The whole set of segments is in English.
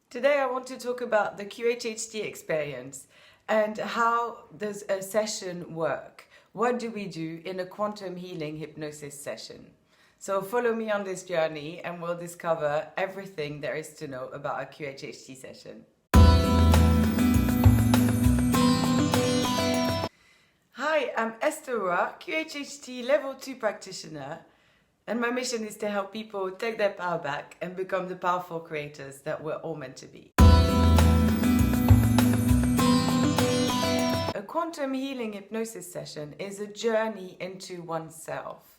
Today I want to talk about the QHHT experience and how does a session work? What do we do in a quantum healing hypnosis session? So follow me on this journey and we'll discover everything there is to know about a QHHT session. Hi, I'm Esther, QHHT Level 2 Practitioner, and my mission is to help people take their power back and become the powerful creators that we're all meant to be. A quantum healing hypnosis session is a journey into oneself.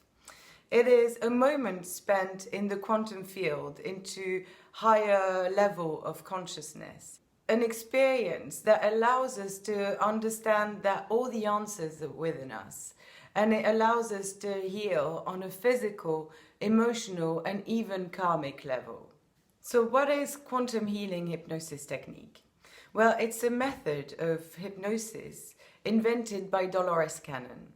It is a moment spent in the quantum field into higher level of consciousness. An experience that allows us to understand that all the answers are within us. And it allows us to heal on a physical, emotional, and even karmic level. So what is quantum healing hypnosis technique? Well, it's a method of hypnosis invented by Dolores Cannon.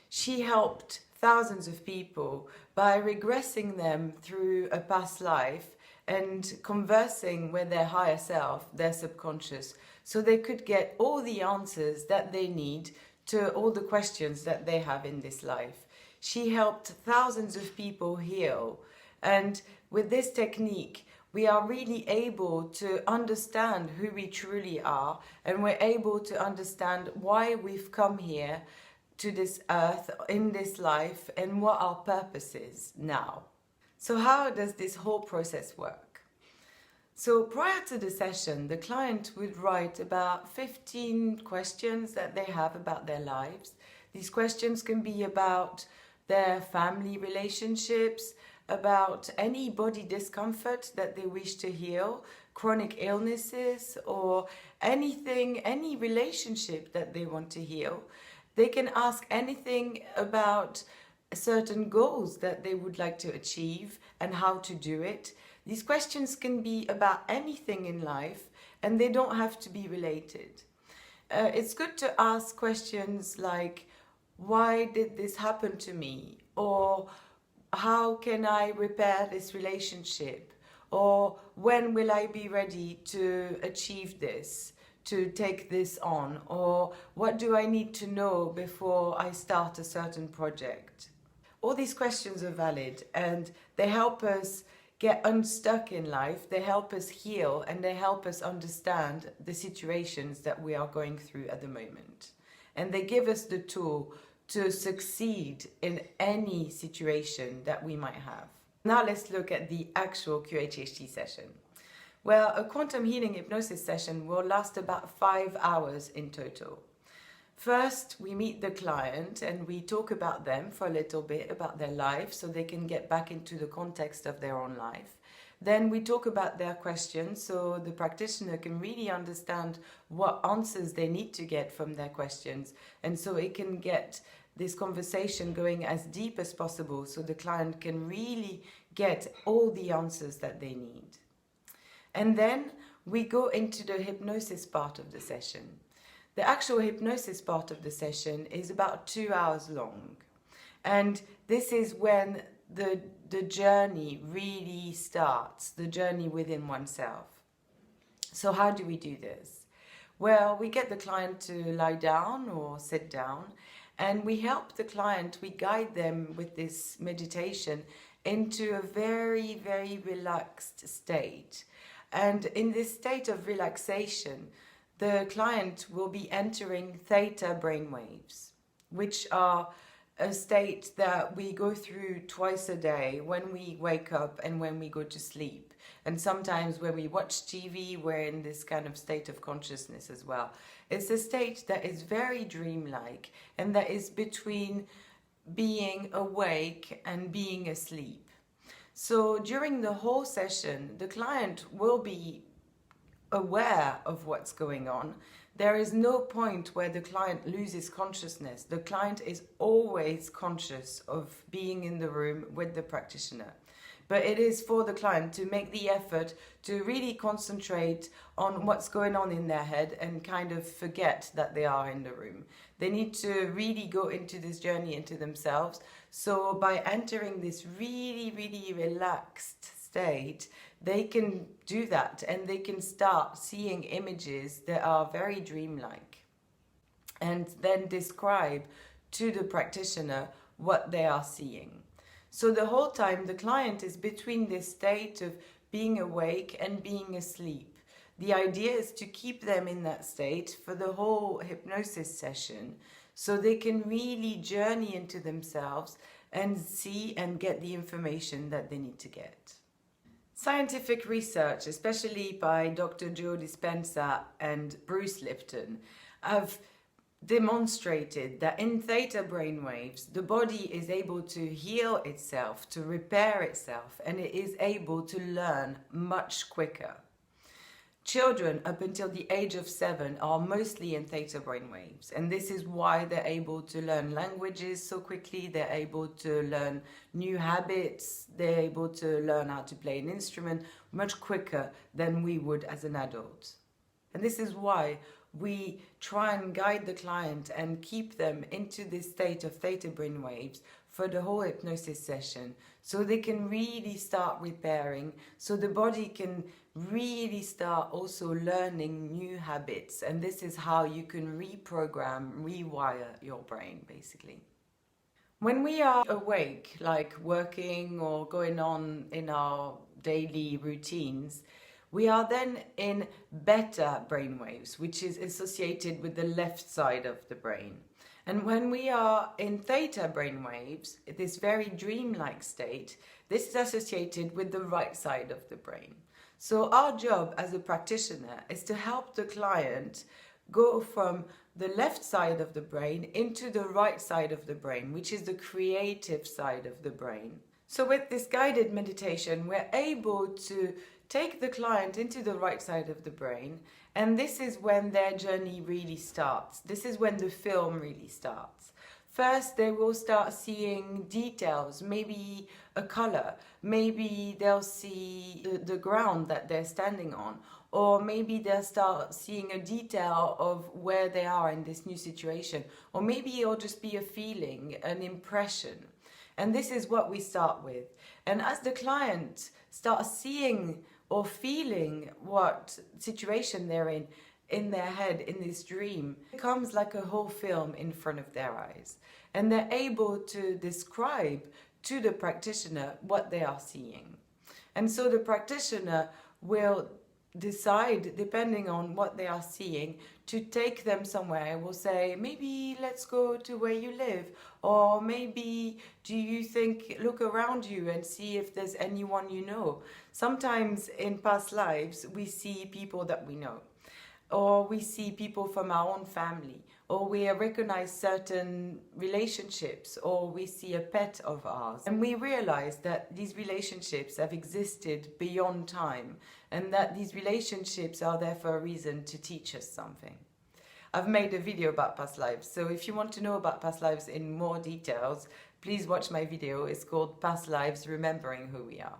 She helped thousands of people by regressing them through a past life and conversing with their higher self, their subconscious, so they could get all the answers that they need to all the questions that they have in this life. She helped thousands of people heal, and with this technique we are really able to understand who we truly are, and we're able to understand why we've come here to this earth in this life and what our purpose is now. So how does this whole process work? So prior to the session, the client would write about 15 questions that they have about their lives. These questions can be about their family relationships, about any body discomfort that they wish to heal, chronic illnesses, or anything, any relationship that they want to heal. They can ask anything about certain goals that they would like to achieve and how to do it. These questions can be about anything in life, and they don't have to be related. It's good to ask questions like, why did this happen to me? Or how can I repair this relationship? Or when will I be ready to achieve this, to take this on? Or what do I need to know before I start a certain project? All these questions are valid, and they help us get unstuck in life, they help us heal, and they help us understand the situations that we are going through at the moment. And they give us the tool to succeed in any situation that we might have. Now let's look at the actual QHHT session. Well, a quantum healing hypnosis session will last about 5 hours in total. First, we meet the client and we talk about them for a little bit, about their life, so they can get back into the context of their own life. Then we talk about their questions, so the practitioner can really understand what answers they need to get from their questions, and so it can get this conversation going as deep as possible, so the client can really get all the answers that they need. And then we go into the hypnosis part of the session. The actual hypnosis part of the session is about 2 hours long. And this is when the journey really starts, the journey within oneself. So how do we do this? Well, we get the client to lie down or sit down, and we help the client, we guide them with this meditation into a very, very relaxed state. And in this state of relaxation, the client will be entering Theta Brainwaves, which are a state that we go through twice a day, when we wake up and when we go to sleep. And sometimes when we watch TV, we're in this kind of state of consciousness as well. It's a state that is very dreamlike, and that is between being awake and being asleep. So during the whole session, the client will be aware of what's going on. There is no point where the client loses consciousness. The client is always conscious of being in the room with the practitioner. But it is for the client to make the effort to really concentrate on what's going on in their head and kind of forget that they are in the room. They need to really go into this journey into themselves. So by entering this really, really relaxed state, they can do that and they can start seeing images that are very dreamlike and then describe to the practitioner what they are seeing. So the whole time the client is between this state of being awake and being asleep. The idea is to keep them in that state for the whole hypnosis session so they can really journey into themselves and see and get the information that they need to get. Scientific research, especially by Dr. Joe Dispenza and Bruce Lipton, have demonstrated that in theta brainwaves, the body is able to heal itself, to repair itself, and it is able to learn much quicker. Children up until the age of 7 are mostly in theta brainwaves, and this is why they're able to learn languages so quickly, they're able to learn new habits, they're able to learn how to play an instrument much quicker than we would as an adult. And this is why we try and guide the client and keep them into this state of theta brainwaves for the whole hypnosis session, so they can really start repairing, so the body can really start also learning new habits. And this is how you can reprogram, rewire your brain, basically. When we are awake, like working or going on in our daily routines, we are then in beta brainwaves, which is associated with the left side of the brain. And when we are in theta brainwaves, this very dreamlike state, this is associated with the right side of the brain. So our job as a practitioner is to help the client go from the left side of the brain into the right side of the brain, which is the creative side of the brain. So with this guided meditation, we're able to take the client into the right side of the brain, and this is when their journey really starts. This is when the film really starts. First, they will start seeing details, maybe a color, maybe they'll see the ground that they're standing on, or maybe they'll start seeing a detail of where they are in this new situation, or maybe it'll just be a feeling, an impression. And this is what we start with. And as the client starts seeing or feeling what situation they're in their head, in this dream, it becomes like a whole film in front of their eyes. And they're able to describe to the practitioner what they are seeing. And so the practitioner will decide, depending on what they are seeing, to take them somewhere. We'll say, maybe let's go to where you live, or maybe do you think, look around you and see if there's anyone you know. Sometimes in past lives we see people that we know, or we see people from our own family, or we recognize certain relationships, or we see a pet of ours. And we realize that these relationships have existed beyond time, and that these relationships are there for a reason, to teach us something. I've made a video about past lives, so if you want to know about past lives in more details, please watch my video. It's called Past Lives, Remembering Who We Are.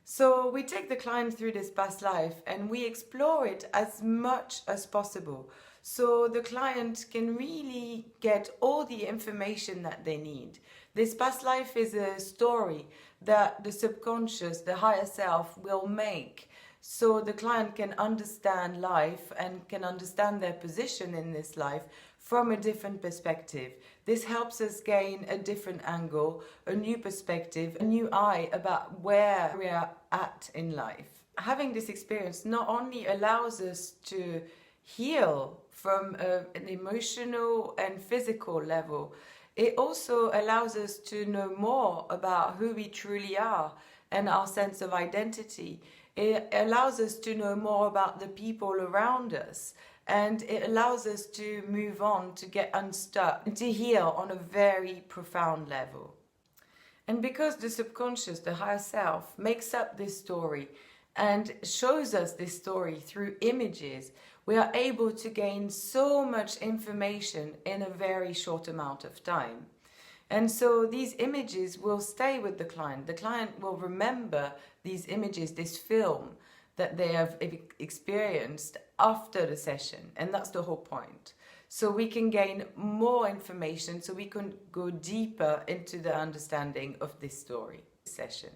So we take the client through this past life and we explore it as much as possible, so the client can really get all the information that they need. This past life is a story that the subconscious, the higher self, will make, so the client can understand life and can understand their position in this life from a different perspective. This helps us gain a different angle, a new perspective, a new eye about where we are at in life. Having this experience not only allows us to heal from an emotional and physical level, it also allows us to know more about who we truly are and our sense of identity. It allows us to know more about the people around us, and it allows us to move on, to get unstuck, and to heal on a very profound level. And because the subconscious, the higher self, makes up this story and shows us this story through images, we are able to gain so much information in a very short amount of time. And so these images will stay with the client. The client will remember these images, this film that they have experienced after the session. And that's the whole point. So we can gain more information, so we can go deeper into the understanding of this story session.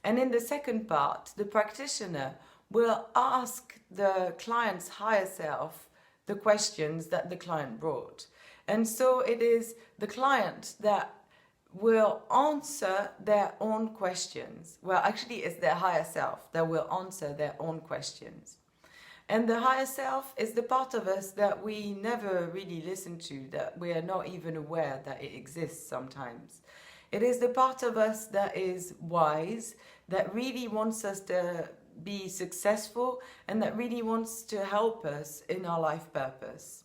And in the second part, the practitioner will ask the client's higher self the questions that the client brought. And so it is the client that will answer their own questions. Well, actually, it's their higher self that will answer their own questions. And the higher self is the part of us that we never really listen to, that we are not even aware that it exists sometimes. It is the part of us that is wise, that really wants us to be successful, and that really wants to help us in our life purpose.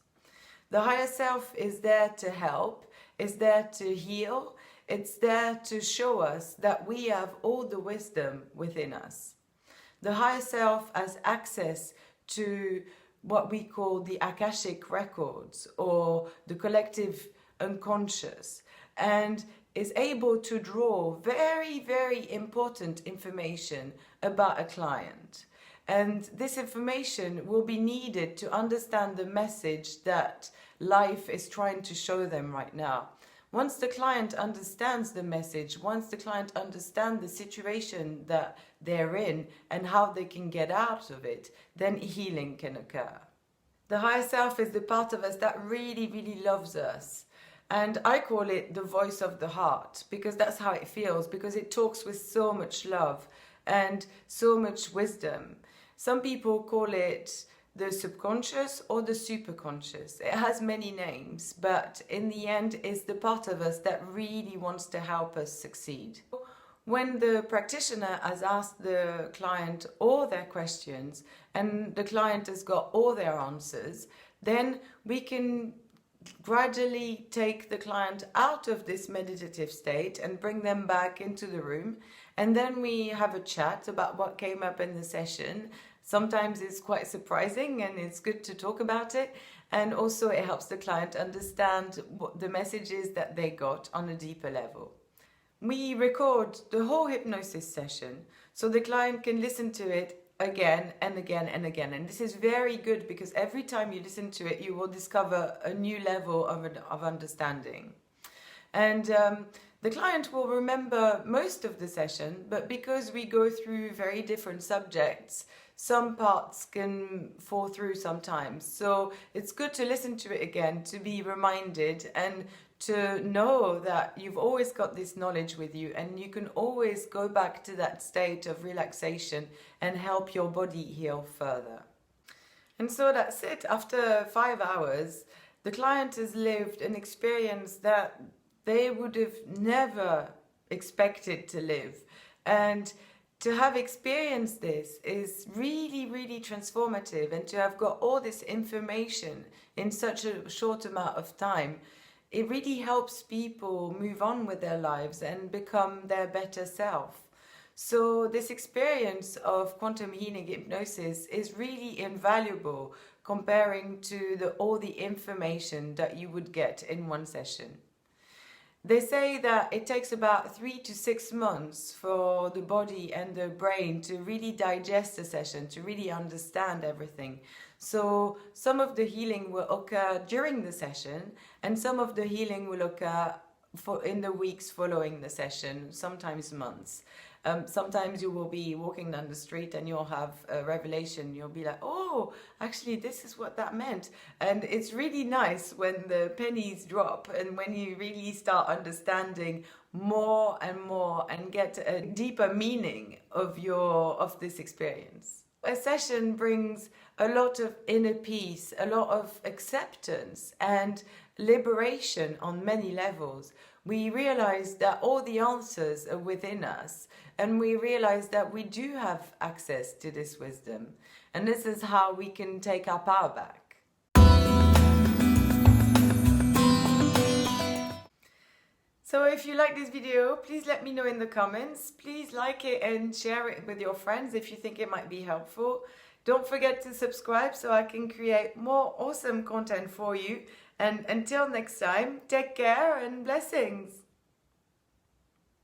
The higher self is there to help, is there to heal, it's there to show us that we have all the wisdom within us. The higher self has access to what we call the Akashic records, or the collective unconscious, and is able to draw very, very important information about a client. And this information will be needed to understand the message that life is trying to show them right now. Once the client understands the message, once the client understands the situation that they're in and how they can get out of it, then healing can occur. The higher self is the part of us that really, really loves us. And I call it the voice of the heart, because that's how it feels, because it talks with so much love and so much wisdom. Some people call it the subconscious or the superconscious. It has many names, but in the end, it's the part of us that really wants to help us succeed. When the practitioner has asked the client all their questions and the client has got all their answers, then we can gradually take the client out of this meditative state and bring them back into the room, and then we have a chat about what came up in the session. Sometimes it's quite surprising and it's good to talk about it, and also it helps the client understand what the messages that they got on a deeper level. We record the whole hypnosis session so the client can listen to it again and again and again, and this is very good because every time you listen to it you will discover a new level of understanding. And the client will remember most of the session, but because we go through very different subjects, some parts can fall through sometimes. So it's good to listen to it again, to be reminded, and to know that you've always got this knowledge with you, and you can always go back to that state of relaxation and help your body heal further. And so that's it. After 5 hours, the client has lived an experience that they would have never expected to live. And to have experienced this is really, really transformative, and to have got all this information in such a short amount of time, it really helps people move on with their lives and become their better self. So this experience of quantum healing hypnosis is really invaluable comparing to all the information that you would get in one session. They say that it takes about 3 to 6 months for the body and the brain to really digest the session, to really understand everything. So some of the healing will occur during the session, and some of the healing will occur in the weeks following the session, sometimes months. Sometimes you will be walking down the street and you'll have a revelation. You'll be like, oh, actually, this is what that meant. And it's really nice when the pennies drop and when you really start understanding more and more and get a deeper meaning of this experience. A session brings a lot of inner peace, a lot of acceptance and liberation on many levels. We realize that all the answers are within us, and we realize that we do have access to this wisdom, and this is how we can take our power back. So if you like this video, please let me know in the comments. Please like it and share it with your friends if you think it might be helpful. Don't forget to subscribe so I can create more awesome content for you. And until next time, take care and blessings.